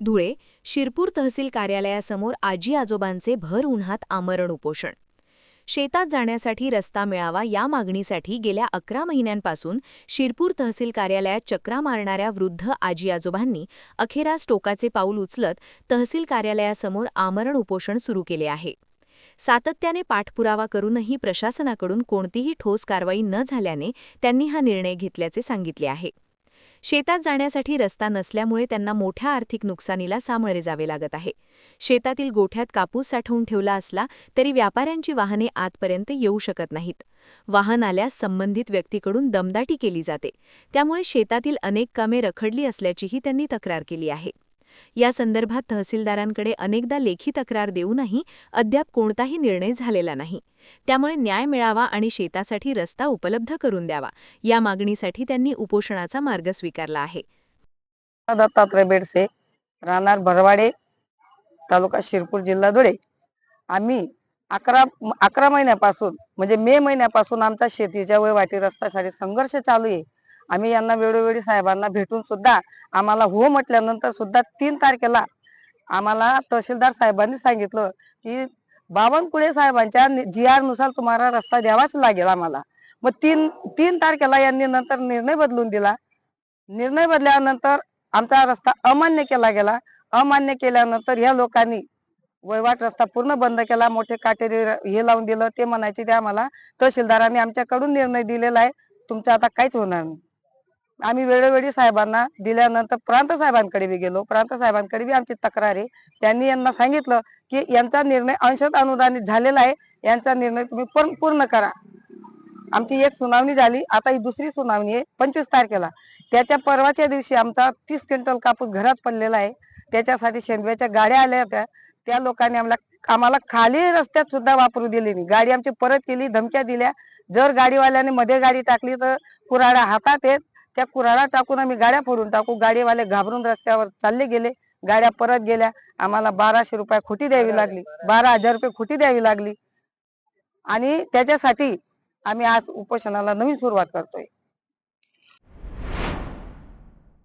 धुळे, शिरपूर तहसील कार्यालयासमोर आजी आजोबांचे भर उन्हात आमरण उपोषण। शेतात जाण्यासाठी रस्ता मिळावा या मागणीसाठी गेल्या 11 महिन्यांपासून शिरपूर तहसील कार्यालयात चक्रा मारणाऱ्या वृद्ध आजी आजोबांनी अखेरास टोकाचे पाऊल उचलत तहसील कार्यालयासमोर आमरण उपोषण सुरू केले आहे। सातत्याने पाठपुरावा करूनही प्रशासनाकडून कोणतीही ठोस कारवाई न झाल्याने त्यांनी हा निर्णय घेतल्याचे सांगितले आहे। शेतात जाण्यासाठी रस्ता नसल्यामुळे त्यांना मोठ्या आर्थिक नुकसानीला सामोरे जावे लागत आहे। शेतातील गोठ्यात कापूस साठवून ठेवला असला तरी व्यापाऱ्यांची वाहने आतपर्यंत येऊ शकत नाहीत। वाहन आल्यास संबंधित व्यक्तीकडून दमदाटी केली जाते, त्यामुळे शेतातील अनेक कामे रखडली असल्याचीही त्यांनी तक्रार केली आहे। या संदर्भात तहसीलदारांकडे अनेकदा लेखी तक्रार देऊनही अद्याप कोणताही निर्णय झालेला नाही। त्यामुळे न्याय मिळावा आणि शेतासाठी रस्ता उपलब्ध करून द्यावा या मागणीसाठी त्यांनी उपोषणाचा मार्ग स्वीकारला आहे। दत्तात्रय बेडसे, राहणार भरवाडे, तालुका शिरपूर, जिल्हा धुळे। आम्ही 11 महिन्यापासून म्हणजे मे महिन्यापासून आमचा शेतीच्या वहिवाटी रस्त्यासाठी संघर्ष चालू आहे। आम्ही यांना वेळोवेळी साहेबांना भेटून सुद्धा आम्हाला हो म्हटल्यानंतर सुद्धा 3 तारखेला आम्हाला तहसीलदार साहेबांनी सांगितलं की बावनकुळे साहेबांच्या GR नुसार तुम्हाला रस्ता द्यावाच लागेल आम्हाला। मग 3 तारखेला यांनी नंतर निर्णय बदलून दिला। निर्णय बदलल्यानंतर आमचा रस्ता अमान्य केला गेला। अमान्य केल्यानंतर या लोकांनी वहिवाट रस्ता पूर्ण बंद केला। मोठे काटेरी हे लावून दिलं। ते म्हणायचे ते आम्हाला तहसीलदारांनी आमच्याकडून निर्णय दिलेला आहे, तुमचं आता काहीच होणार नाही। आम्ही वेळोवेळी साहेबांना दिल्यानंतर प्रांत साहेबांकडे बी गेलो। प्रांत साहेबांकडे बी आमची तक्रार आहे। त्यांनी यांना सांगितलं की यांचा निर्णय अंशतः अनुदानित झालेला आहे, यांचा निर्णय तुम्ही पूर्ण करा। आमची एक सुनावणी झाली, आता ही दुसरी सुनावणी आहे 25 तारखेला। त्याच्या परवाच्या दिवशी आमचा 30 क्विंटल कापूस घरात पडलेला आहे। त्याच्यासाठी शेंद्याच्या गाड्या आल्या होत्या, त्या लोकांनी आम्हाला खाली रस्त्यात सुद्धा वापरू दिली नाही। गाडी आमची परत केली, धमक्या दिल्या। जर गाडीवाल्याने मध्ये गाडी टाकली तर कुऱ्हाड्या हातात येत, त्या कुऱ्हाड्या टाकून आम्ही गाड्या फोडून टाकू। गाडीवाले घाबरून रस्त्यावर चालले गेले, गाड्या परत गेल्या। आम्हाला 1200 रुपये खोटी द्यावी लागली, 12,000 रुपये खोटी द्यावी लागली। आणि त्याच्यासाठी आम्ही आज उपोषणाला नवीन सुरुवात करतोय।